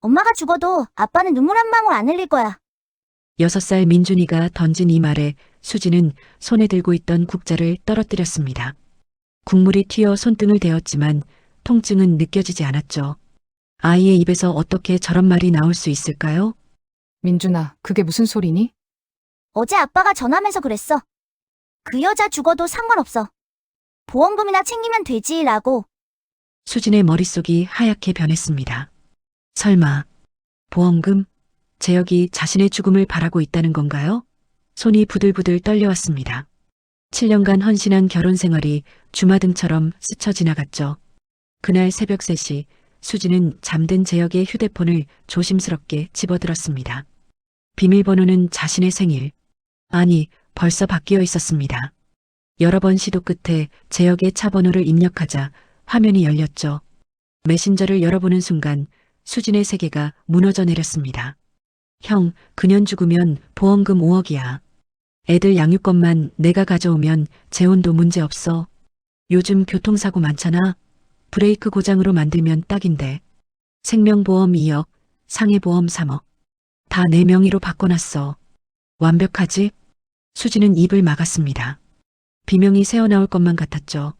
엄마가 죽어도 아빠는 눈물 한 방울 안 흘릴 거야. 6살 민준이가 던진 이 말에 수지는 손에 들고 있던 국자를 떨어뜨렸습니다. 국물이 튀어 손등을 대었지만 통증은 느껴지지 않았죠. 아이의 입에서 어떻게 저런 말이 나올 수 있을까요? 민준아, 그게 무슨 소리니? 어제 아빠가 전화하면서 그랬어. 그 여자 죽어도 상관없어. 보험금이나 챙기면 되지라고. 수진의 머릿속이 하얗게 변했습니다. 설마 보험금? 재혁이 자신의 죽음을 바라고 있다는 건가요? 손이 부들부들 떨려왔습니다. 7년간 헌신한 결혼 생활이 주마등처럼 스쳐 지나갔죠. 그날 새벽 3시 수지는 잠든 재혁의 휴대폰을 조심스럽게 집어들었습니다. 비밀번호는 자신의 생일, 아니 벌써 바뀌어 있었습니다. 여러 번 시도 끝에 재혁의 차 번호를 입력하자 화면이 열렸죠. 메신저를 열어보는 순간 수진의 세계가 무너져 내렸습니다. 형, 그년 죽으면 보험금 5억이야. 애들 양육권만 내가 가져오면 재혼도 문제없어. 요즘 교통사고 많잖아. 브레이크 고장으로 만들면 딱인데. 생명보험 2억, 상해보험 3억. 다 내 명의로 바꿔놨어. 완벽하지? 수지는 입을 막았습니다. 비명이 새어나올 것만 같았죠.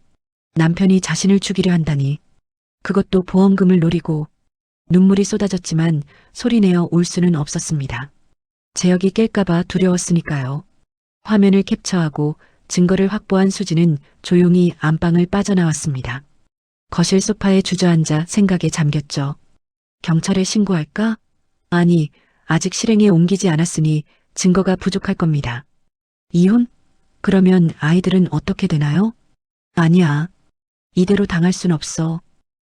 남편이 자신을 죽이려 한다니. 그것도 보험금을 노리고. 눈물이 쏟아졌지만 소리내어 울 수는 없었습니다. 재혁이 깰까봐 두려웠으니까요. 화면을 캡처하고 증거를 확보한 수지는 조용히 안방을 빠져나왔습니다. 거실 소파에 주저앉아 생각에 잠겼죠. 경찰에 신고할까? 아니, 아직 실행에 옮기지 않았으니 증거가 부족할 겁니다. 이혼? 그러면 아이들은 어떻게 되나요? 아니야. 이대로 당할 순 없어.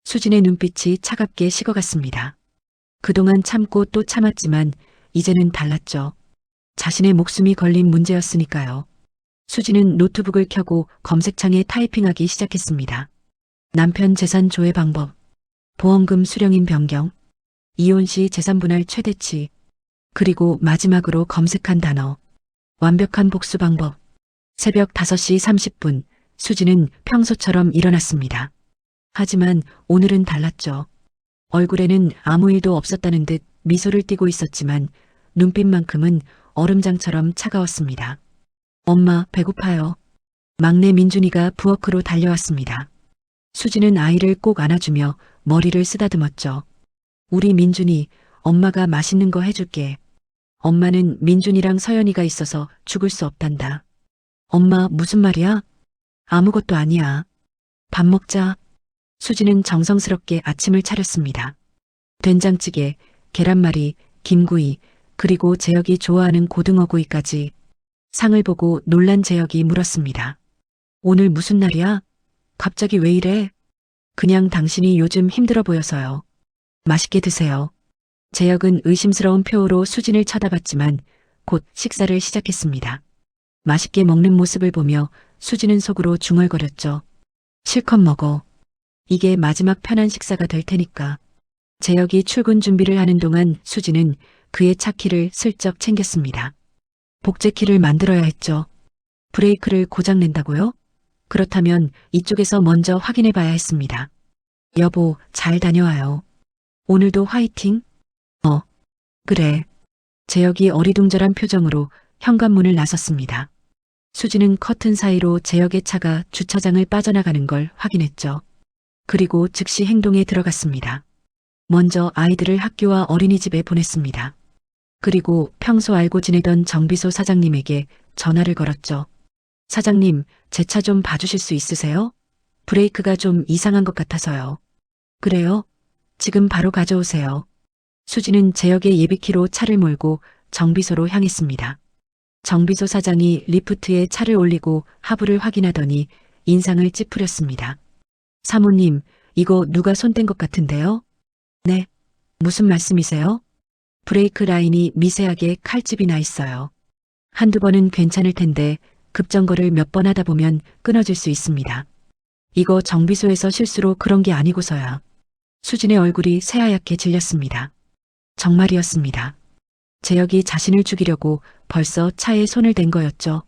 수진의 눈빛이 차갑게 식어갔습니다. 그동안 참고 또 참았지만 이제는 달랐죠. 자신의 목숨이 걸린 문제였으니까요. 수진은 노트북을 켜고 검색창에 타이핑하기 시작했습니다. 남편 재산 조회 방법, 보험금 수령인 변경, 이혼 시 재산 분할 최대치, 그리고 마지막으로 검색한 단어, 완벽한 복수 방법. 새벽 5시 30분, 수진은 평소처럼 일어났습니다. 하지만 오늘은 달랐죠. 얼굴에는 아무 일도 없었다는 듯 미소를 띠고 있었지만 눈빛만큼은 얼음장처럼 차가웠습니다. 엄마, 배고파요. 막내 민준이가 부엌으로 달려왔습니다. 수지는 아이를 꼭 안아주며 머리를 쓰다듬었죠. 우리 민준이, 엄마가 맛있는 거 해줄게. 엄마는 민준이랑 서연이가 있어서 죽을 수 없단다. 엄마, 무슨 말이야? 아무것도 아니야. 밥 먹자. 수지는 정성스럽게 아침을 차렸습니다. 된장찌개, 계란말이, 김구이, 그리고 재혁이 좋아하는 고등어구이까지. 상을 보고 놀란 재혁이 물었습니다. 오늘 무슨 날이야? 갑자기 왜 이래? 그냥 당신이 요즘 힘들어 보여서요. 맛있게 드세요. 재혁은 의심스러운 표호로 수진을 쳐다봤지만 곧 식사를 시작했습니다. 맛있게 먹는 모습을 보며 수진은 속으로 중얼거렸죠. 실컷 먹어. 이게 마지막 편한 식사가 될 테니까. 재혁이 출근 준비를 하는 동안 수지는 그의 차키를 슬쩍 챙겼습니다. 복제키를 만들어야 했죠. 브레이크를 고장낸다고요? 그렇다면 이쪽에서 먼저 확인해 봐야 했습니다. 여보, 잘 다녀와요. 오늘도 화이팅? 그래. 재혁이 어리둥절한 표정으로 현관문을 나섰습니다. 수지는 커튼 사이로 재혁의 차가 주차장을 빠져나가는 걸 확인했죠. 그리고 즉시 행동에 들어갔습니다. 먼저 아이들을 학교와 어린이집에 보냈습니다. 그리고 평소 알고 지내던 정비소 사장님에게 전화를 걸었죠. 사장님, 제 차 좀 봐주실 수 있으세요? 브레이크가 좀 이상한 것 같아서요. 그래요? 지금 바로 가져오세요. 수지는 재혁의 예비키로 차를 몰고 정비소로 향했습니다. 정비소 사장이 리프트에 차를 올리고 하부를 확인하더니 인상을 찌푸렸습니다. 사모님, 이거 누가 손댄 것 같은데요? 네. 무슨 말씀이세요? 브레이크 라인이 미세하게 칼집이 나 있어요. 한두 번은 괜찮을 텐데 급정거를 몇 번 하다 보면 끊어질 수 있습니다. 이거 정비소에서 실수로 그런 게 아니고서야. 수진의 얼굴이 새하얗게 질렸습니다. 정말이었습니다. 재혁이 자신을 죽이려고 벌써 차에 손을 댄 거였죠.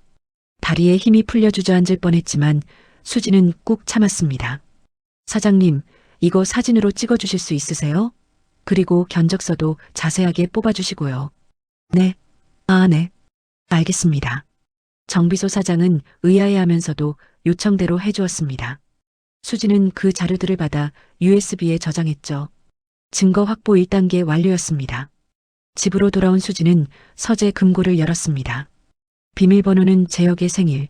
다리에 힘이 풀려 주저앉을 뻔했지만 수지는 꾹 참았습니다. 사장님, 이거 사진으로 찍어주실 수 있으세요? 그리고 견적서도 자세하게 뽑아주시고요. 네. 아, 네. 알겠습니다. 정비소 사장은 의아해하면서도 요청대로 해주었습니다. 수지는 그 자료들을 받아 USB에 저장했죠. 증거 확보 1단계 완료였습니다. 집으로 돌아온 수지는 서재 금고를 열었습니다. 비밀번호는 재혁의 생일.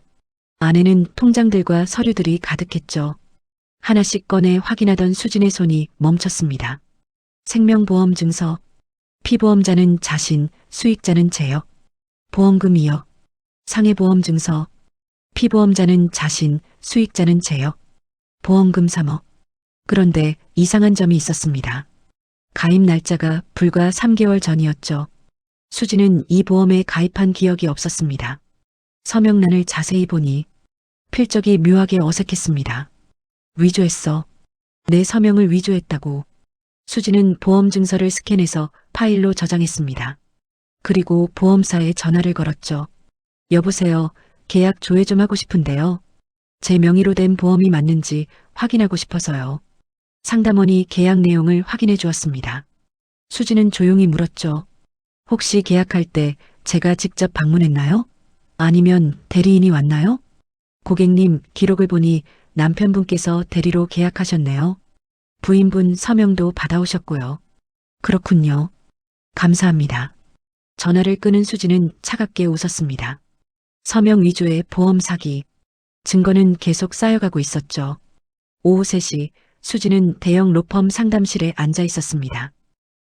안에는 통장들과 서류들이 가득했죠. 하나씩 꺼내 확인하던 수진의 손이 멈췄습니다. 생명보험 증서. 피보험자는 자신, 수익자는 재혁. 보험금 2억. 상해보험 증서. 피보험자는 자신, 수익자는 재혁. 보험금 3억. 그런데 이상한 점이 있었습니다. 가입 날짜가 불과 3개월 전이었죠. 수지는 이 보험에 가입한 기억이 없었습니다. 서명란을 자세히 보니 필적이 묘하게 어색했습니다. 위조했어. 내 서명을 위조했다고. 수지는 보험 증서를 스캔해서 파일로 저장했습니다. 그리고 보험사에 전화를 걸었죠. 여보세요. 계약 조회 좀 하고 싶은데요. 제 명의로 된 보험이 맞는지 확인하고 싶어서요. 상담원이 계약 내용을 확인해 주었습니다. 수지는 조용히 물었죠. 혹시 계약할 때 제가 직접 방문했나요? 아니면 대리인이 왔나요? 고객님, 기록을 보니 남편분께서 대리로 계약하셨네요. 부인분 서명도 받아오셨고요. 그렇군요. 감사합니다. 전화를 끊은 수지는 차갑게 웃었습니다. 서명 위조의 보험 사기. 증거는 계속 쌓여가고 있었죠. 오후 3시 수지는 대형 로펌 상담실에 앉아 있었습니다.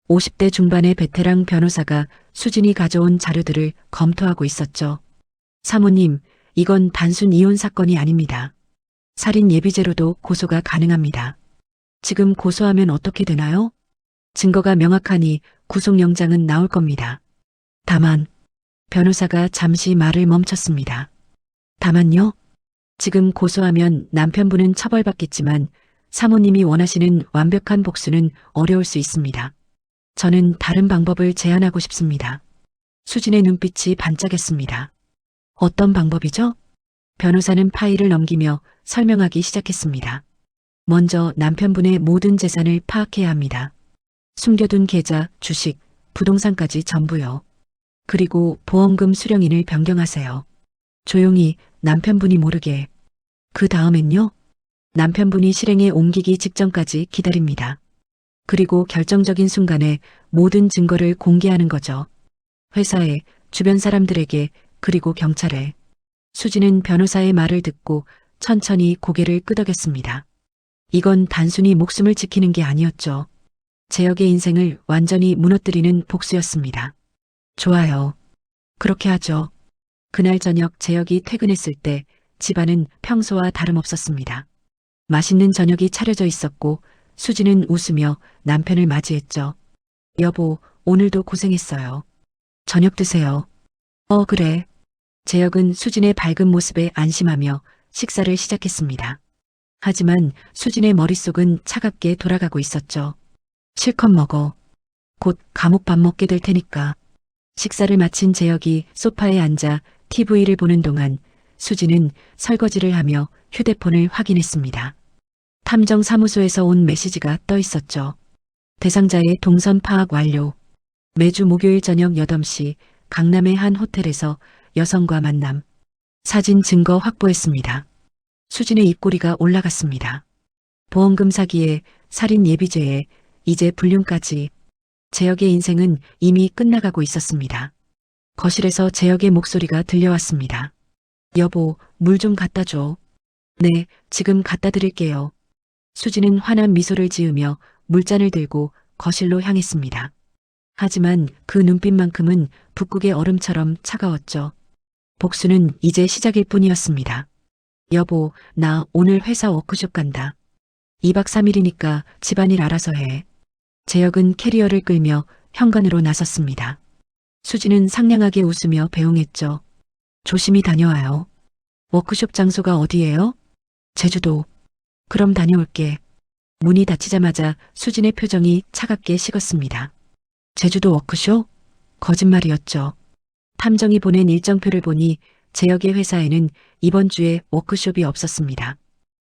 50대 중반의 베테랑 변호사가 수진이 가져온 자료들을 검토하고 있었죠. 사모님, 이건 단순 이혼 사건이 아닙니다. 살인 예비죄로도 고소가 가능합니다. 지금 고소하면 어떻게 되나요? 증거가 명확하니 구속영장은 나올 겁니다. 다만, 변호사가 잠시 말을 멈췄습니다. 다만요? 지금 고소하면 남편분은 처벌받겠지만 사모님이 원하시는 완벽한 복수는 어려울 수 있습니다. 저는 다른 방법을 제안하고 싶습니다. 수진의 눈빛이 반짝였습니다. 어떤 방법이죠? 변호사는 파일을 넘기며 설명하기 시작했습니다. 먼저 남편분의 모든 재산을 파악해야 합니다. 숨겨둔 계좌, 주식, 부동산까지 전부요. 그리고 보험금 수령인을 변경하세요. 조용히 남편분이 모르게. 그 다음엔요? 남편분이 실행에 옮기기 직전까지 기다립니다. 그리고 결정적인 순간에 모든 증거를 공개하는 거죠. 회사에, 주변 사람들에게, 그리고 경찰에. 수지는 변호사의 말을 듣고 천천히 고개를 끄덕였습니다. 이건 단순히 목숨을 지키는 게 아니었죠. 재혁의 인생을 완전히 무너뜨리는 복수였습니다. 좋아요. 그렇게 하죠. 그날 저녁 재혁이 퇴근했을 때 집안은 평소와 다름없었습니다. 맛있는 저녁이 차려져 있었고 수지는 웃으며 남편을 맞이했죠. 여보, 오늘도 고생했어요. 저녁 드세요. 그래. 재혁은 수진의 밝은 모습에 안심하며 식사를 시작했습니다. 하지만 수진의 머릿속은 차갑게 돌아가고 있었죠. 실컷 먹어. 곧 감옥 밥 먹게 될 테니까. 식사를 마친 재혁이 소파에 앉아 TV를 보는 동안 수진은 설거지를 하며 휴대폰을 확인했습니다. 탐정사무소에서 온 메시지가 떠 있었죠. 대상자의 동선 파악 완료. 매주 목요일 저녁 8시 강남의 한 호텔에서 여성과 만남. 사진 증거 확보했습니다. 수진의 입꼬리가 올라갔습니다. 보험금 사기에 살인 예비죄에 이제 불륜까지. 재혁의 인생은 이미 끝나가고 있었습니다. 거실에서 재혁의 목소리가 들려왔습니다. 여보, 물 좀 갖다 줘. 네, 지금 갖다 드릴게요. 수지는 환한 미소를 지으며 물잔을 들고 거실로 향했습니다. 하지만 그 눈빛만큼은 북극의 얼음처럼 차가웠죠. 복수는 이제 시작일 뿐이었습니다. 여보, 나 오늘 회사 워크숍 간다. 2박 3일이니까 집안일 알아서 해. 재혁은 캐리어를 끌며 현관으로 나섰습니다. 수지는 상냥하게 웃으며 배웅했죠. 조심히 다녀와요. 워크숍 장소가 어디예요? 제주도. 그럼 다녀올게. 문이 닫히자마자 수진의 표정이 차갑게 식었습니다. 제주도 워크숍? 거짓말이었죠. 탐정이 보낸 일정표를 보니 재혁의 회사에는 이번 주에 워크숍이 없었습니다.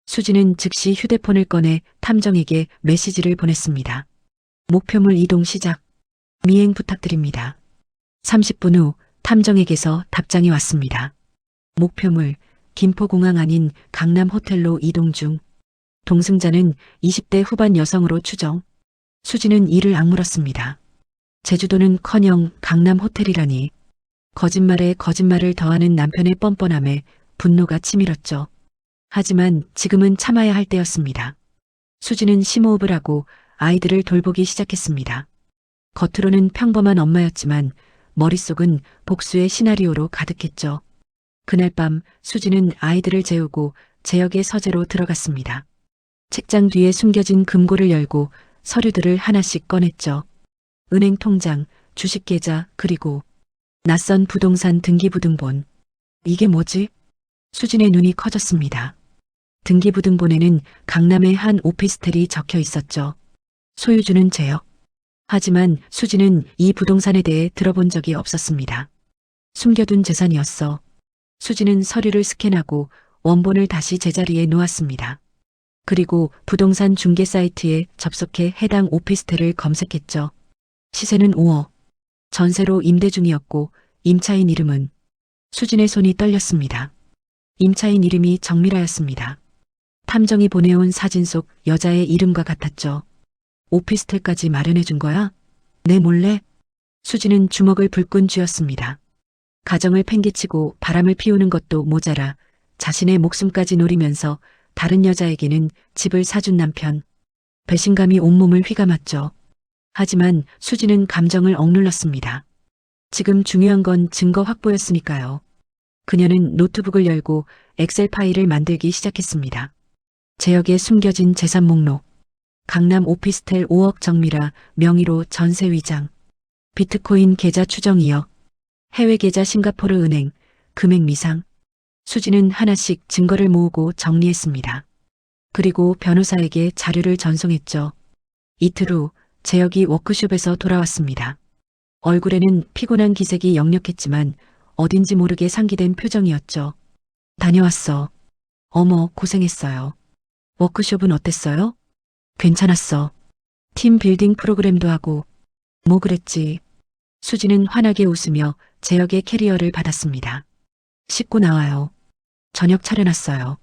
수지는 즉시 휴대폰을 꺼내 탐정에게 메시지를 보냈습니다. 목표물 이동 시작. 미행 부탁드립니다. 30분 후 탐정에게서 답장이 왔습니다. 목표물 김포공항 아닌 강남 호텔로 이동 중. 동승자는 20대 후반 여성으로 추정. 수지는 이를 악물었습니다. 제주도는커녕 강남 호텔이라니. 거짓말에 거짓말을 더하는 남편의 뻔뻔함에 분노가 치밀었죠. 하지만 지금은 참아야 할 때였습니다. 수지는 심호흡을 하고 아이들을 돌보기 시작했습니다. 겉으로는 평범한 엄마였지만 머릿속은 복수의 시나리오로 가득했죠. 그날 밤 수지는 아이들을 재우고 제역의 서재로 들어갔습니다. 책장 뒤에 숨겨진 금고를 열고 서류들을 하나씩 꺼냈죠. 은행 통장, 주식계좌, 그리고 낯선 부동산 등기부등본. 이게 뭐지? 수진의 눈이 커졌습니다. 등기부등본에는 강남의 한 오피스텔이 적혀 있었죠. 소유주는 제역. 하지만 수진은 이 부동산에 대해 들어본 적이 없었습니다. 숨겨둔 재산이었어. 수진은 서류를 스캔하고 원본을 다시 제자리에 놓았습니다. 그리고 부동산 중개 사이트에 접속해 해당 오피스텔을 검색했죠. 시세는 5억. 전세로 임대 중이었고 임차인 이름은. 수진의 손이 떨렸습니다. 임차인 이름이 정미라였습니다. 탐정이 보내온 사진 속 여자의 이름과 같았죠. 오피스텔까지 마련해 준 거야? 내 몰래? 수진은 주먹을 불끈 쥐었습니다. 가정을 팽개치고 바람을 피우는 것도 모자라 자신의 목숨까지 노리면서 다른 여자에게는 집을 사준 남편. 배신감이 온몸을 휘감았죠. 하지만 수진은 감정을 억눌렀습니다. 지금 중요한 건 증거 확보였으니까요. 그녀는 노트북을 열고 엑셀 파일을 만들기 시작했습니다. 제역에 숨겨진 재산 목록. 강남 오피스텔 5억 정미라 명의로 전세 위장. 비트코인 계좌 추정 2억. 해외 계좌 싱가포르 은행. 금액 미상. 수지는 하나씩 증거를 모으고 정리했습니다. 그리고 변호사에게 자료를 전송했죠. 이틀 후 제역이 워크숍에서 돌아왔습니다. 얼굴에는 피곤한 기색이 역력했지만 어딘지 모르게 상기된 표정이었죠. 다녀왔어. 어머, 고생했어요. 워크숍은 어땠어요? 괜찮았어. 팀 빌딩 프로그램도 하고. 뭐 그랬지. 수지는 환하게 웃으며 제역의 캐리어를 받았습니다. 씻고 나와요. 저녁 차려놨어요.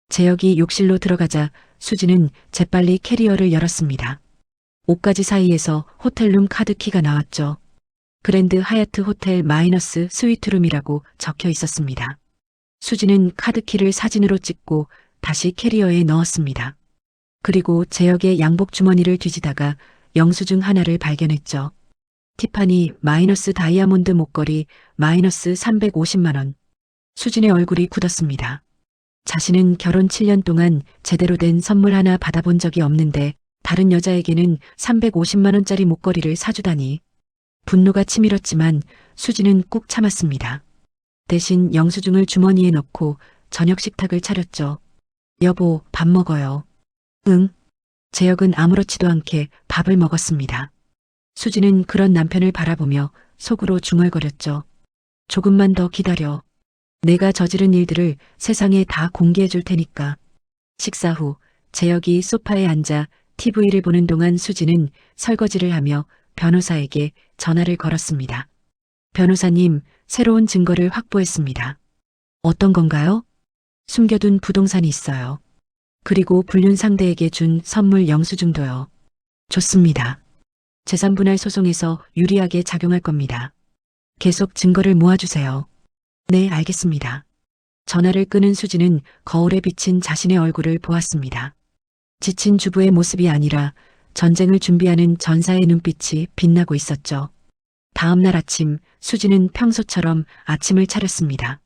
제역이 욕실로 들어가자 수지는 재빨리 캐리어를 열었습니다. 옷가지 사이에서 호텔룸 카드키가 나왔죠. 그랜드 하얏트 호텔 마이너스 스위트룸이라고 적혀 있었습니다. 수지는 카드키를 사진으로 찍고 다시 캐리어에 넣었습니다. 그리고 제역의 양복 주머니를 뒤지다가 영수증 하나를 발견했죠. 티파니 마이너스 다이아몬드 목걸이 마이너스 350만 원. 수진의 얼굴이 굳었습니다. 자신은 결혼 7년 동안 제대로 된 선물 하나 받아본 적이 없는데 다른 여자에게는 350만 원짜리 목걸이를 사주다니. 분노가 치밀었지만 수지는 꾹 참았습니다. 대신 영수증을 주머니에 넣고 저녁 식탁을 차렸죠. 여보, 밥 먹어요. 응. 제역은 아무렇지도 않게 밥을 먹었습니다. 수지는 그런 남편을 바라보며 속으로 중얼거렸죠. 조금만 더 기다려. 내가 저지른 일들을 세상에 다 공개해 줄 테니까. 식사 후 제역이 소파에 앉아 TV를 보는 동안 수지는 설거지를 하며 변호사에게 전화를 걸었습니다. 변호사님, 새로운 증거를 확보했습니다. 어떤 건가요? 숨겨둔 부동산이 있어요. 그리고 불륜 상대에게 준 선물 영수증도요. 좋습니다. 재산분할 소송에서 유리하게 작용할 겁니다. 계속 증거를 모아주세요. 네, 알겠습니다. 전화를 끊은 수지는 거울에 비친 자신의 얼굴을 보았습니다. 지친 주부의 모습이 아니라 전쟁을 준비하는 전사의 눈빛이 빛나고 있었죠. 다음 날 아침 수지는 평소처럼 아침을 차렸습니다.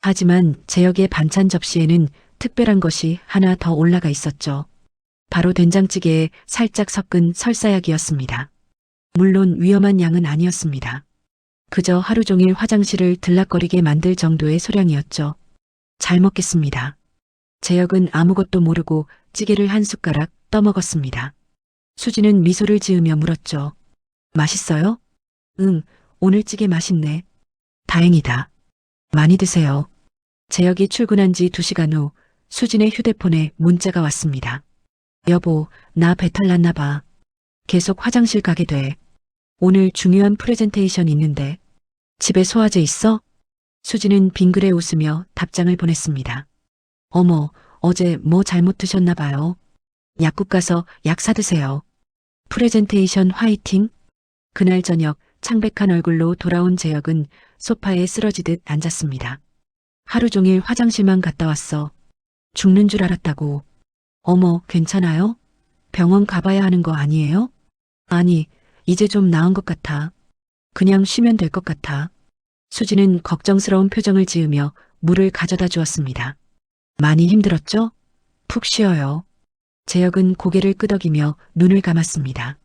하지만 제역의 반찬 접시에는 특별한 것이 하나 더 올라가 있었죠. 바로 된장찌개에 살짝 섞은 설사약이었습니다. 물론 위험한 양은 아니었습니다. 그저 하루 종일 화장실을 들락거리게 만들 정도의 소량이었죠. 잘 먹겠습니다. 제역은 아무것도 모르고 찌개를 한 숟가락 떠먹었습니다. 수지는 미소를 지으며 물었죠. 맛있어요? 응, 오늘 찌개 맛있네. 다행이다. 많이 드세요. 제역이 출근한 지 2시간 후 수진의 휴대폰에 문자가 왔습니다. 여보, 나 배탈 났나 봐. 계속 화장실 가게 돼. 오늘 중요한 프레젠테이션 있는데. 집에 소화제 있어? 수지는 빙그레 웃으며 답장을 보냈습니다. 어머, 어제 뭐 잘못 드셨나 봐요. 약국 가서 약 사드세요. 프레젠테이션 화이팅? 그날 저녁 창백한 얼굴로 돌아온 재혁은 소파에 쓰러지듯 앉았습니다. 하루 종일 화장실만 갔다 왔어. 죽는 줄 알았다고. 어머, 괜찮아요? 병원 가봐야 하는 거 아니에요? 아니, 이제 좀 나은 것 같아. 그냥 쉬면 될 것 같아. 수지는 걱정스러운 표정을 지으며 물을 가져다 주었습니다. 많이 힘들었죠? 푹 쉬어요. 재혁은 고개를 끄덕이며 눈을 감았습니다.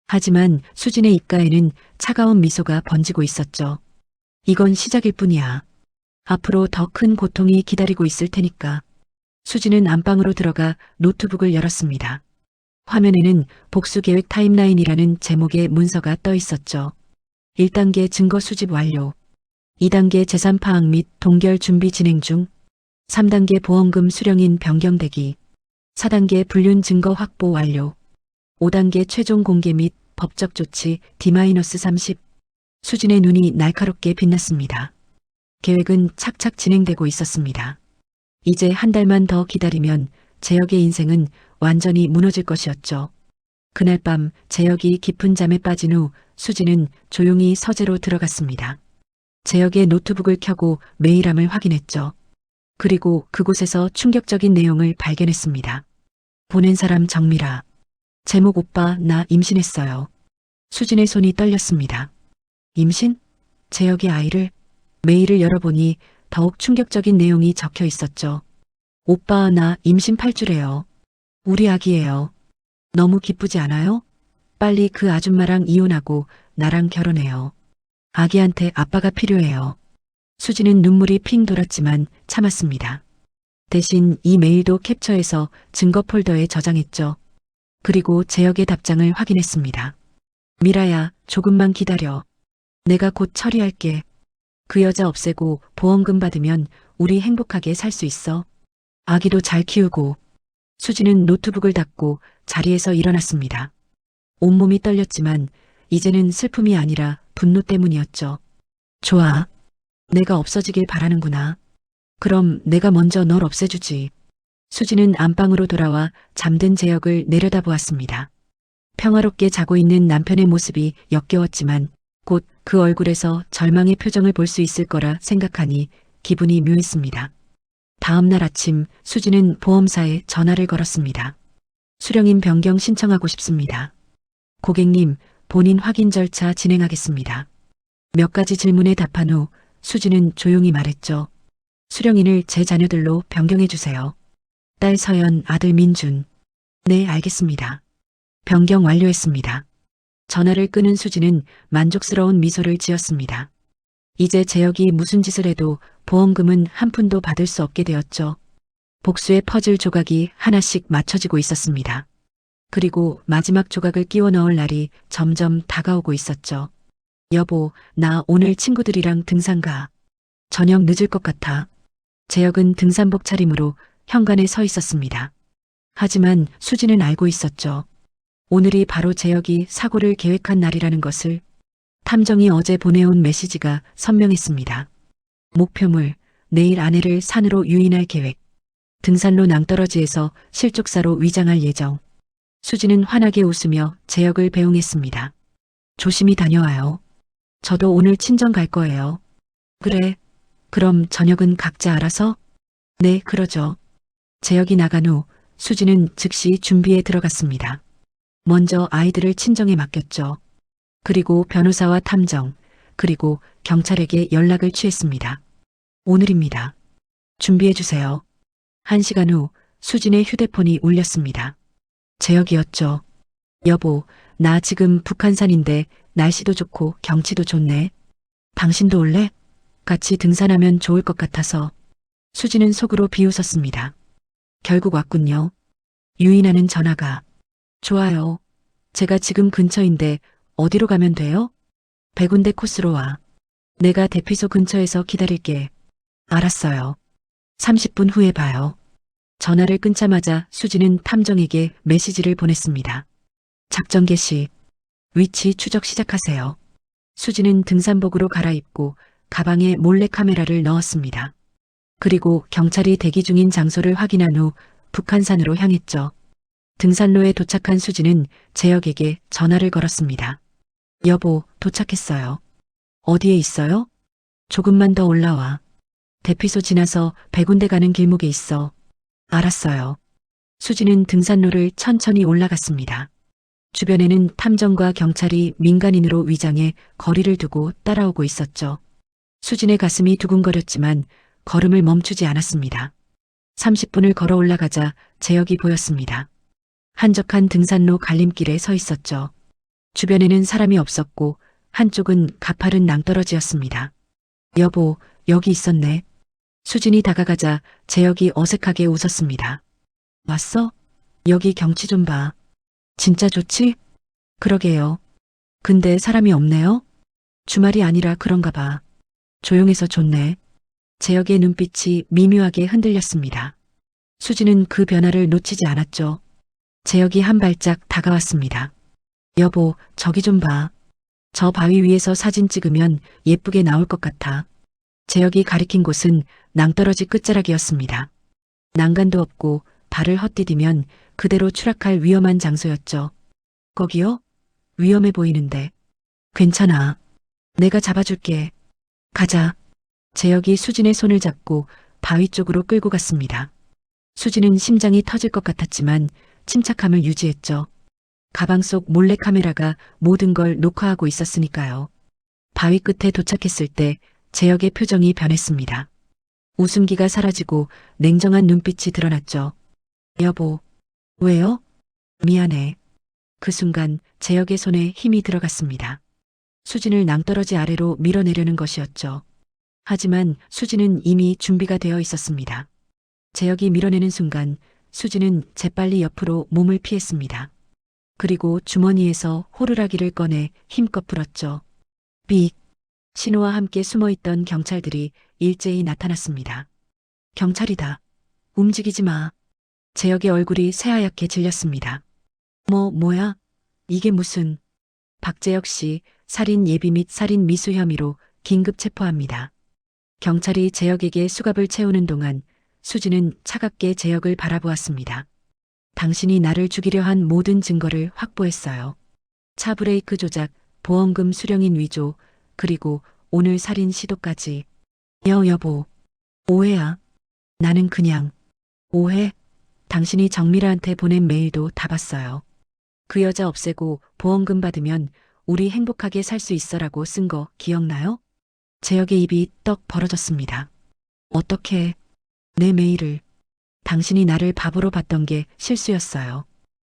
하지만 수진의 입가에는 차가운 미소가 번지고 있었죠. 이건 시작일 뿐이야. 앞으로 더 큰 고통이 기다리고 있을 테니까. 수진은 안방으로 들어가 노트북을 열었습니다. 화면에는 복수계획 타임라인이라는 제목의 문서가 떠 있었죠. 1단계 증거 수집 완료. 2단계 재산 파악 및 동결 준비 진행 중. 3단계 보험금 수령인 변경 대기. 4단계 불륜 증거 확보 완료. 5단계 최종 공개 및 법적 조치 D-30. 수진의 눈이 날카롭게 빛났습니다. 계획은 착착 진행되고 있었습니다. 이제 한 달만 더 기다리면 재혁의 인생은 완전히 무너질 것이었죠. 그날 밤 재혁이 깊은 잠에 빠진 후 수지는 조용히 서재로 들어갔습니다. 재혁의 노트북을 켜고 메일함을 확인했죠. 그리고 그곳에서 충격적인 내용을 발견했습니다. 보낸 사람 정미라. 제목 오빠 나 임신했어요. 수진의 손이 떨렸습니다. 임신? 재혁의 아이를? 메일을 열어보니 더욱 충격적인 내용이 적혀 있었죠. 오빠 나 임신 8주래요. 우리 아기예요. 너무 기쁘지 않아요? 빨리 그 아줌마랑 이혼하고 나랑 결혼해요. 아기한테 아빠가 필요해요. 수지는 눈물이 핑 돌았지만 참았습니다. 대신 이 메일도 캡처해서 증거 폴더에 저장했죠. 그리고 재혁의 답장을 확인했습니다. 미라야, 조금만 기다려. 내가 곧 처리할게. 그 여자 없애고 보험금 받으면 우리 행복하게 살 수 있어. 아기도 잘 키우고. 수지는 노트북을 닫고 자리에서 일어났습니다. 온몸이 떨렸지만 이제는 슬픔이 아니라 분노 때문이었죠. 좋아. 내가 없어지길 바라는구나. 그럼 내가 먼저 널 없애주지. 수지는 안방으로 돌아와 잠든 재혁을 내려다보았습니다. 평화롭게 자고 있는 남편의 모습이 역겨웠지만 곧 그 얼굴에서 절망의 표정을 볼 수 있을 거라 생각하니 기분이 묘했습니다. 다음 날 아침 수지는 보험사에 전화를 걸었습니다. 수령인 변경 신청하고 싶습니다. 고객님, 본인 확인 절차 진행하겠습니다. 몇 가지 질문에 답한 후 수지는 조용히 말했죠. 수령인을 제 자녀들로 변경해 주세요. 딸 서연, 아들 민준. 네, 알겠습니다. 변경 완료했습니다. 전화를 끊은 수지는 만족스러운 미소를 지었습니다. 이제 재혁이 무슨 짓을 해도 보험금은 한 푼도 받을 수 없게 되었죠. 복수의 퍼즐 조각이 하나씩 맞춰지고 있었습니다. 그리고 마지막 조각을 끼워 넣을 날이 점점 다가오고 있었죠. 여보, 나 오늘 친구들이랑 등산 가. 저녁 늦을 것 같아. 재혁은 등산복 차림으로 현관에 서 있었습니다. 하지만 수지는 알고 있었죠. 오늘이 바로 재혁이 사고를 계획한 날이라는 것을. 탐정이 어제 보내온 메시지가 선명했습니다. 목표물, 내일 아내를 산으로 유인할 계획. 등산로 낭떠러지에서 실족사로 위장할 예정. 수지는 환하게 웃으며 재혁을 배웅했습니다. 조심히 다녀와요. 저도 오늘 친정 갈 거예요. 그래. 그럼 저녁은 각자 알아서? 네, 그러죠. 재혁이 나간 후 수지는 즉시 준비에 들어갔습니다. 먼저 아이들을 친정에 맡겼죠. 그리고 변호사와 탐정, 그리고 경찰에게 연락을 취했습니다. 오늘입니다. 준비해주세요. 1시간 후 수진의 휴대폰이 울렸습니다. 재혁이었죠. 여보, 나 지금 북한산인데 날씨도 좋고 경치도 좋네. 당신도 올래? 같이 등산하면 좋을 것 같아서. 수지는 속으로 비웃었습니다. 결국 왔군요. 유인하는 전화가. 좋아요. 제가 지금 근처인데 어디로 가면 돼요? 100군데 코스로 와. 내가 대피소 근처에서 기다릴게. 알았어요. 30분 후에 봐요. 전화를 끊자마자 수지는 탐정에게 메시지를 보냈습니다. 작전 개시. 위치 추적 시작하세요. 수지는 등산복으로 갈아입고 가방에 몰래 카메라를 넣었습니다. 그리고 경찰이 대기 중인 장소를 확인한 후 북한산으로 향했죠. 등산로에 도착한 수지는 재혁에게 전화를 걸었습니다. 여보, 도착했어요. 어디에 있어요? 조금만 더 올라와. 대피소 지나서 100군데 가는 길목에 있어. 알았어요. 수지는 등산로를 천천히 올라갔습니다. 주변에는 탐정과 경찰이 민간인으로 위장해 거리를 두고 따라오고 있었죠. 수진의 가슴이 두근거렸지만 걸음을 멈추지 않았습니다. 30분을 걸어 올라가자 재혁이 보였습니다. 한적한 등산로 갈림길에 서 있었죠. 주변에는 사람이 없었고 한쪽은 가파른 낭떠러지였습니다. 여보, 여기 있었네. 수진이 다가가자 재혁이 어색하게 웃었습니다. 왔어? 여기 경치 좀 봐. 진짜 좋지? 그러게요. 근데 사람이 없네요? 주말이 아니라 그런가 봐. 조용해서 좋네. 재혁의 눈빛이 미묘하게 흔들렸습니다. 수지는 그 변화를 놓치지 않았죠. 재혁이 한 발짝 다가왔습니다. 여보, 저기 좀 봐. 저 바위 위에서 사진 찍으면 예쁘게 나올 것 같아. 재혁이 가리킨 곳은 낭떠러지 끝자락이었습니다. 난간도 없고 발을 헛디디면 그대로 추락할 위험한 장소였죠. 거기요? 위험해 보이는데. 괜찮아. 내가 잡아줄게. 가자. 재혁이 수진의 손을 잡고 바위 쪽으로 끌고 갔습니다. 수진은 심장이 터질 것 같았지만 침착함을 유지했죠. 가방 속 몰래카메라가 모든 걸 녹화하고 있었으니까요. 바위 끝에 도착했을 때 재혁의 표정이 변했습니다. 웃음기가 사라지고 냉정한 눈빛이 드러났죠. 여보, 왜요? 미안해. 그 순간 재혁의 손에 힘이 들어갔습니다. 수진을 낭떠러지 아래로 밀어내려는 것이었죠. 하지만 수진은 이미 준비가 되어 있었습니다. 재혁이 밀어내는 순간 수진은 재빨리 옆으로 몸을 피했습니다. 그리고 주머니에서 호루라기를 꺼내 힘껏 불었죠. 삑! 신호와 함께 숨어있던 경찰들이 일제히 나타났습니다. 경찰이다. 움직이지 마. 재혁의 얼굴이 새하얗게 질렸습니다. 뭐야? 이게 무슨... 박재혁 씨 살인 예비 및 살인 미수 혐의로 긴급 체포합니다. 경찰이 재혁에게 수갑을 채우는 동안 수지는 차갑게 재혁을 바라보았습니다. 당신이 나를 죽이려 한 모든 증거를 확보했어요. 차 브레이크 조작, 보험금 수령인 위조, 그리고 오늘 살인 시도까지. 여보, 오해야. 나는 그냥... 오해? 당신이 정미라한테 보낸 메일도 다 봤어요. 그 여자 없애고 보험금 받으면 우리 행복하게 살 수 있어라고 쓴 거 기억나요? 재혁의 입이 떡 벌어졌습니다. 어떻게 내 메일을... 당신이 나를 바보로 봤던 게 실수였어요.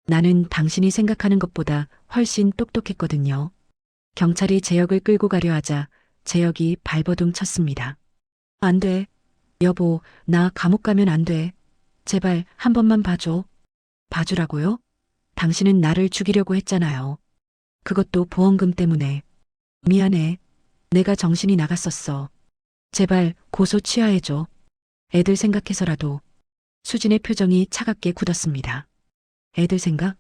나는 당신이 생각하는 것보다 훨씬 똑똑했거든요. 경찰이 재혁을 끌고 가려 하자 재혁이 발버둥 쳤습니다. 안 돼. 여보, 나 감옥 가면 안 돼. 제발 한 번만 봐줘. 봐주라고요? 당신은 나를 죽이려고 했잖아요. 그것도 보험금 때문에. 미안해. 내가 정신이 나갔었어. 제발 고소 취하해줘. 애들 생각해서라도. 수진의 표정이 차갑게 굳었습니다. 애들 생각?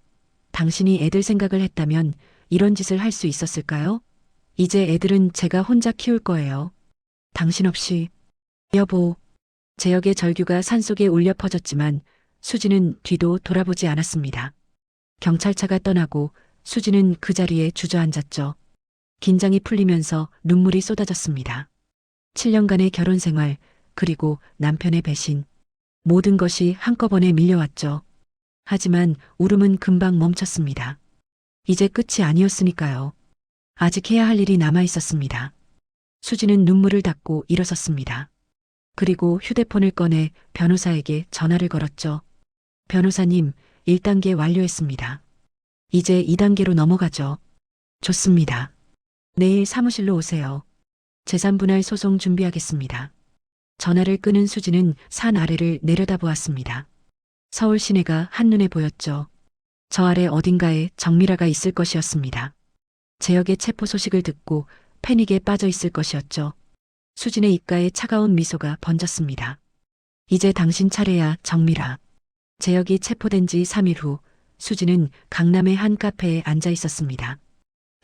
당신이 애들 생각을 했다면 이런 짓을 할 수 있었을까요? 이제 애들은 제가 혼자 키울 거예요. 당신 없이. 여보. 재혁의 절규가 산속에 울려 퍼졌지만 수진은 뒤도 돌아보지 않았습니다. 경찰차가 떠나고 수진은 그 자리에 주저앉았죠. 긴장이 풀리면서 눈물이 쏟아졌습니다. 7년간의 결혼 생활, 그리고 남편의 배신. 모든 것이 한꺼번에 밀려왔죠. 하지만 울음은 금방 멈췄습니다. 이제 끝이 아니었으니까요. 아직 해야 할 일이 남아 있었습니다. 수지는 눈물을 닦고 일어섰습니다. 그리고 휴대폰을 꺼내 변호사에게 전화를 걸었죠. 변호사님, 1단계 완료했습니다. 이제 2단계로 넘어가죠. 좋습니다. 내일 사무실로 오세요. 재산분할 소송 준비하겠습니다. 전화를 끊은 수지는 산 아래를 내려다보았습니다. 서울 시내가 한눈에 보였죠. 저 아래 어딘가에 정미라가 있을 것이었습니다. 재혁의 체포 소식을 듣고 패닉에 빠져 있을 것이었죠. 수진의 입가에 차가운 미소가 번졌습니다. 이제 당신 차례야, 정미라. 재혁이 체포된 지 3일 후 수지는 강남의 한 카페에 앉아 있었습니다.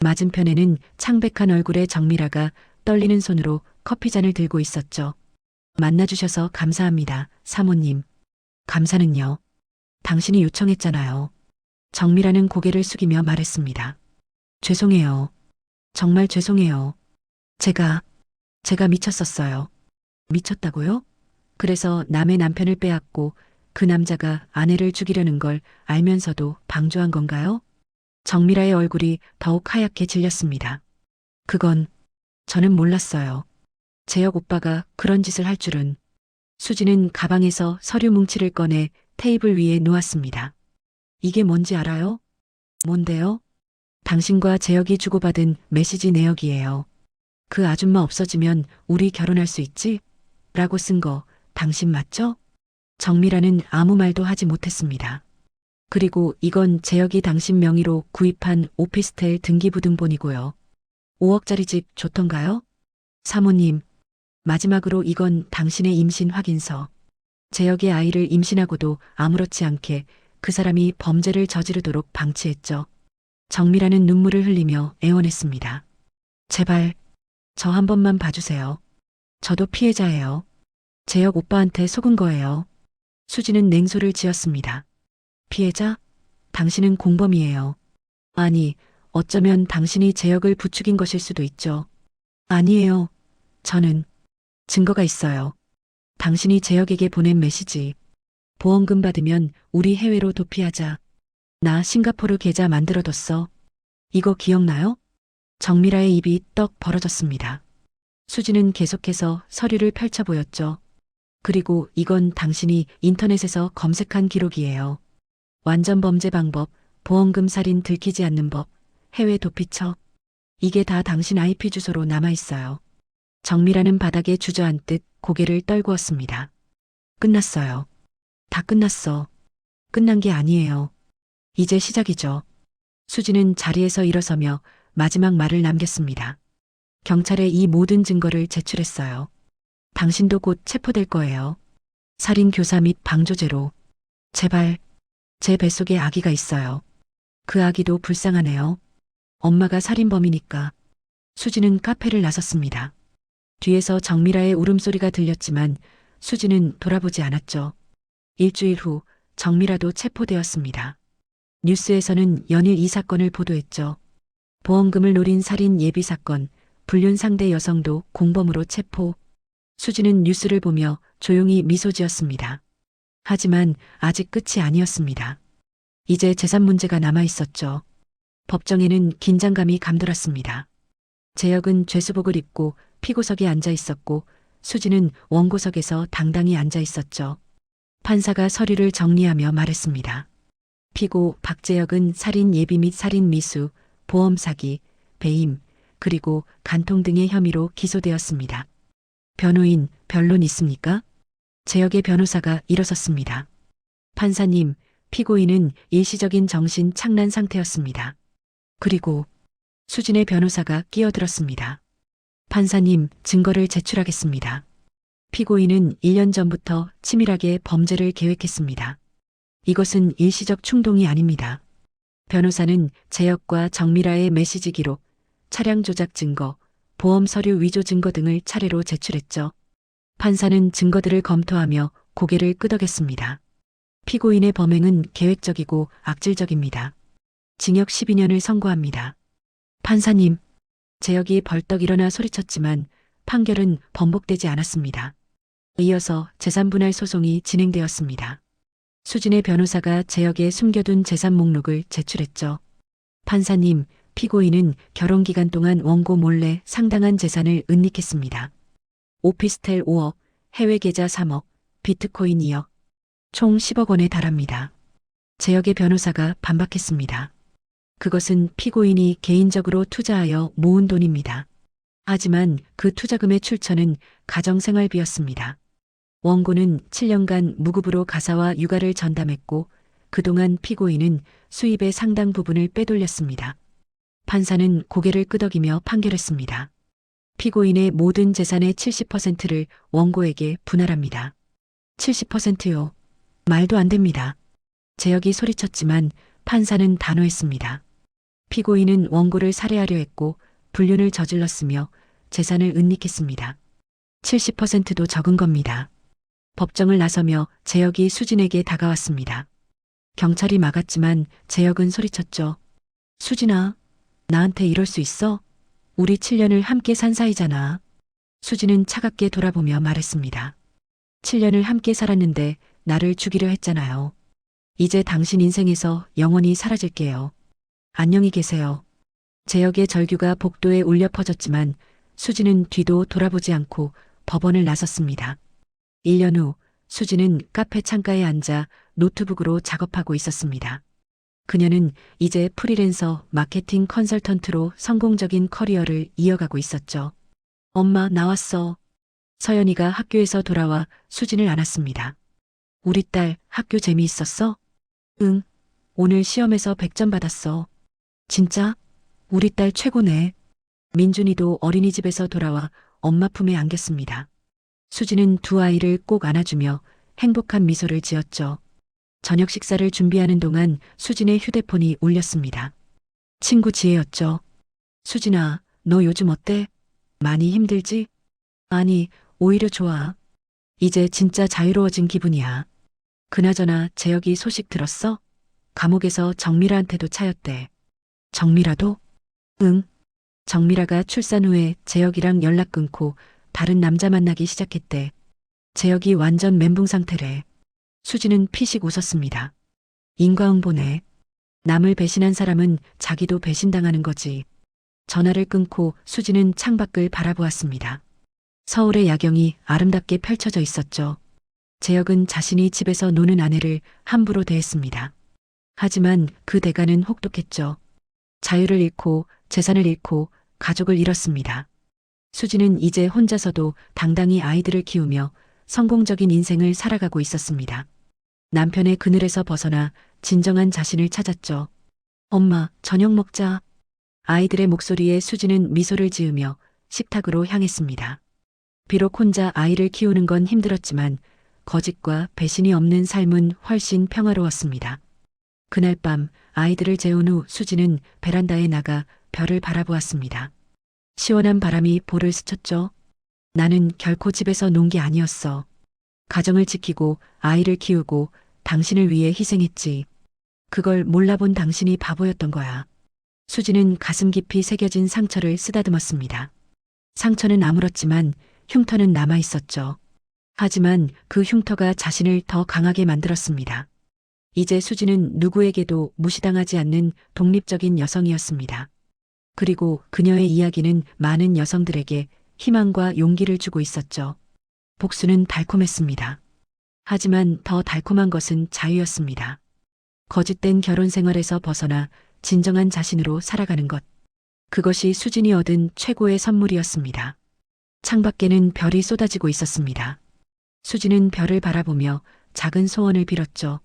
맞은편에는 창백한 얼굴의 정미라가 떨리는 손으로 커피잔을 들고 있었죠. 만나주셔서 감사합니다, 사모님. 감사는요. 당신이 요청했잖아요. 정미라는 고개를 숙이며 말했습니다. 죄송해요. 정말 죄송해요. 제가 미쳤었어요. 미쳤다고요? 그래서 남의 남편을 빼앗고 그 남자가 아내를 죽이려는 걸 알면서도 방조한 건가요? 정미라의 얼굴이 더욱 하얗게 질렸습니다. 그건 저는 몰랐어요. 재혁 오빠가 그런 짓을 할 줄은. 수지는 가방에서 서류 뭉치를 꺼내 테이블 위에 놓았습니다. 이게 뭔지 알아요? 뭔데요? 당신과 재혁이 주고받은 메시지 내역이에요. 그 아줌마 없어지면 우리 결혼할 수 있지? 라고 쓴 거 당신 맞죠? 정미라는 아무 말도 하지 못했습니다. 그리고 이건 재혁이 당신 명의로 구입한 오피스텔 등기부등본이고요. 5억짜리 집 좋던가요? 사모님, 마지막으로 이건 당신의 임신 확인서. 재혁의 아이를 임신하고도 아무렇지 않게 그 사람이 범죄를 저지르도록 방치했죠. 정미라는 눈물을 흘리며 애원했습니다. 제발, 저 한 번만 봐주세요. 저도 피해자예요. 재혁 오빠한테 속은 거예요. 수지는 냉소를 지었습니다. 피해자? 당신은 공범이에요. 아니, 어쩌면 당신이 재혁을 부추긴 것일 수도 있죠. 아니에요. 저는 증거가 있어요. 당신이 재혁에게 보낸 메시지. 보험금 받으면 우리 해외로 도피하자. 나 싱가포르 계좌 만들어뒀어. 이거 기억나요? 정미라의 입이 떡 벌어졌습니다. 수지는 계속해서 서류를 펼쳐 보였죠. 그리고 이건 당신이 인터넷에서 검색한 기록이에요. 완전 범죄 방법, 보험금 살인 들키지 않는 법, 해외 도피처. 이게 다 당신 IP 주소로 남아있어요. 정미라는 바닥에 주저앉듯 고개를 떨구었습니다. 끝났어요. 다 끝났어. 끝난 게 아니에요. 이제 시작이죠. 수지는 자리에서 일어서며 마지막 말을 남겼습니다. 경찰에 이 모든 증거를 제출했어요. 당신도 곧 체포될 거예요. 살인 교사 및 방조죄로. 제발, 제 뱃속에 아기가 있어요. 그 아기도 불쌍하네요. 엄마가 살인범이니까. 수지는 카페를 나섰습니다. 뒤에서 정미라의 울음소리가 들렸지만 수지는 돌아보지 않았죠. 일주일 후 정미라도 체포되었습니다. 뉴스에서는 연일 이 사건을 보도했죠. 보험금을 노린 살인 예비 사건, 불륜 상대 여성도 공범으로 체포. 수지는 뉴스를 보며 조용히 미소 지었습니다. 하지만 아직 끝이 아니었습니다. 이제 재산 문제가 남아 있었죠. 법정에는 긴장감이 감돌았습니다. 재혁은 죄수복을 입고 피고석에 앉아 있었고 수지는 원고석에서 당당히 앉아 있었죠. 판사가 서류를 정리하며 말했습니다. 피고 박재혁은 살인 예비 및 살인 미수, 보험 사기, 배임, 그리고 간통 등의 혐의로 기소되었습니다. 변호인, 변론 있습니까? 재혁의 변호사가 일어섰습니다. 판사님, 피고인은 일시적인 정신 착란 상태였습니다. 그리고 수진의 변호사가 끼어들었습니다. 판사님, 증거를 제출하겠습니다. 피고인은 1년 전부터 치밀하게 범죄를 계획했습니다. 이것은 일시적 충동이 아닙니다. 변호사는 재혁과 정미라의 메시지 기록, 차량 조작 증거, 보험 서류 위조 증거 등을 차례로 제출했죠. 판사는 증거들을 검토하며 고개를 끄덕였습니다. 피고인의 범행은 계획적이고 악질적입니다. 징역 12년을 선고합니다. 판사님, 재혁이 벌떡 일어나 소리쳤지만 판결은 번복되지 않았습니다. 이어서 재산분할 소송이 진행되었습니다. 수진의 변호사가 재혁의 숨겨둔 재산 목록을 제출했죠. 판사님, 피고인은 결혼 기간 동안 원고 몰래 상당한 재산을 은닉했습니다. 오피스텔 5억, 해외 계좌 3억, 비트코인 2억, 총 10억 원에 달합니다. 재혁의 변호사가 반박했습니다. 그것은 피고인이 개인적으로 투자하여 모은 돈입니다. 하지만 그 투자금의 출처는 가정생활비였습니다. 원고는 7년간 무급으로 가사와 육아를 전담했고 그동안 피고인은 수입의 상당 부분을 빼돌렸습니다. 판사는 고개를 끄덕이며 판결했습니다. 피고인의 모든 재산의 70%를 원고에게 분할합니다. 70%요. 말도 안 됩니다. 재혁이 소리쳤지만 판사는 단호했습니다. 피고인은 원고를 살해하려 했고 불륜을 저질렀으며 재산을 은닉했습니다. 70%도 적은 겁니다. 법정을 나서며 재혁이 수진에게 다가왔습니다. 경찰이 막았지만 재혁은 소리쳤죠. 수진아, 나한테 이럴 수 있어? 우리 7년을 함께 산 사이잖아. 수진은 차갑게 돌아보며 말했습니다. 7년을 함께 살았는데 나를 죽이려 했잖아요. 이제 당신 인생에서 영원히 사라질게요. 안녕히 계세요. 재혁의 절규가 복도에 울려 퍼졌지만 수진은 뒤도 돌아보지 않고 법원을 나섰습니다. 1년 후 수진은 카페 창가에 앉아 노트북으로 작업하고 있었습니다. 그녀는 이제 프리랜서 마케팅 컨설턴트로 성공적인 커리어를 이어가고 있었죠. 엄마, 나왔어. 서연이가 학교에서 돌아와 수진을 안았습니다. 우리 딸 학교 재미있었어? 응. 오늘 시험에서 100점 받았어. 진짜? 우리 딸 최고네. 민준이도 어린이집에서 돌아와 엄마 품에 안겼습니다. 수진은 두 아이를 꼭 안아주며 행복한 미소를 지었죠. 저녁 식사를 준비하는 동안 수진의 휴대폰이 울렸습니다. 친구 지혜였죠. 수진아, 너 요즘 어때? 많이 힘들지? 아니, 오히려 좋아. 이제 진짜 자유로워진 기분이야. 그나저나 재혁이 소식 들었어? 감옥에서 정미라한테도 차였대. 정미라도? 응. 정미라가 출산 후에 재혁이랑 연락 끊고 다른 남자 만나기 시작했대. 재혁이 완전 멘붕 상태래. 수지는 피식 웃었습니다. 인과응보네. 남을 배신한 사람은 자기도 배신당하는 거지. 전화를 끊고 수지는 창밖을 바라보았습니다. 서울의 야경이 아름답게 펼쳐져 있었죠. 재혁은 자신이 집에서 노는 아내를 함부로 대했습니다. 하지만 그 대가는 혹독했죠. 자유를 잃고 재산을 잃고 가족을 잃었습니다. 수지는 이제 혼자서도 당당히 아이들을 키우며 성공적인 인생을 살아가고 있었습니다. 남편의 그늘에서 벗어나 진정한 자신을 찾았죠. 엄마, 저녁 먹자. 아이들의 목소리에 수지는 미소를 지으며 식탁으로 향했습니다. 비록 혼자 아이를 키우는 건 힘들었지만 거짓과 배신이 없는 삶은 훨씬 평화로웠습니다. 그날 밤 아이들을 재운 후 수지는 베란다에 나가 별을 바라보았습니다. 시원한 바람이 볼을 스쳤죠. 나는 결코 집에서 논 게 아니었어. 가정을 지키고 아이를 키우고 당신을 위해 희생했지. 그걸 몰라본 당신이 바보였던 거야. 수지는 가슴 깊이 새겨진 상처를 쓰다듬었습니다. 상처는 아물었지만 흉터는 남아 있었죠. 하지만 그 흉터가 자신을 더 강하게 만들었습니다. 이제 수지는 누구에게도 무시당하지 않는 독립적인 여성이었습니다. 그리고 그녀의 이야기는 많은 여성들에게 희망과 용기를 주고 있었죠. 복수는 달콤했습니다. 하지만 더 달콤한 것은 자유였습니다. 거짓된 결혼 생활에서 벗어나 진정한 자신으로 살아가는 것. 그것이 수진이 얻은 최고의 선물이었습니다. 창밖에는 별이 쏟아지고 있었습니다. 수진은 별을 바라보며 작은 소원을 빌었죠.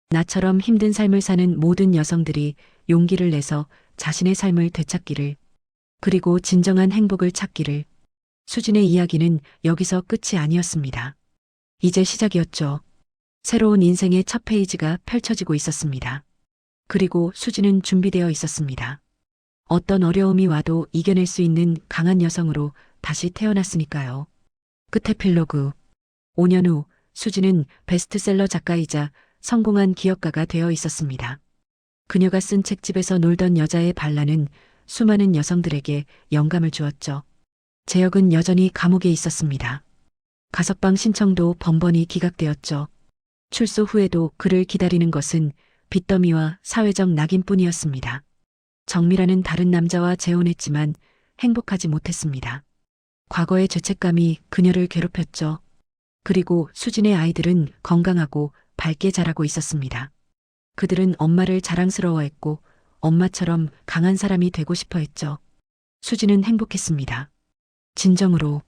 나처럼 힘든 삶을 사는 모든 여성들이 용기를 내서 자신의 삶을 되찾기를, 그리고 진정한 행복을 찾기를. 수진의 이야기는 여기서 끝이 아니었습니다. 이제 시작이었죠. 새로운 인생의 첫 페이지가 펼쳐지고 있었습니다. 그리고 수진은 준비되어 있었습니다. 어떤 어려움이 와도 이겨낼 수 있는 강한 여성으로 다시 태어났으니까요. 끝에필로그. 5년 후 수진은 베스트셀러 작가이자 성공한 기업가가 되어 있었습니다. 그녀가 쓴 책집에서 놀던 여자의 반란은 수많은 여성들에게 영감을 주었죠. 재혁은 여전히 감옥에 있었습니다. 가석방 신청도 번번이 기각되었죠. 출소 후에도 그를 기다리는 것은 빚더미와 사회적 낙인뿐이었습니다. 정미라는 다른 남자와 재혼했지만 행복하지 못했습니다. 과거의 죄책감이 그녀를 괴롭혔죠. 그리고 수진의 아이들은 건강하고 밝게 자라고 있었습니다. 그들은 엄마를 자랑스러워했고 엄마처럼 강한 사람이 되고 싶어 했죠. 수진은 행복했습니다. 진정으로.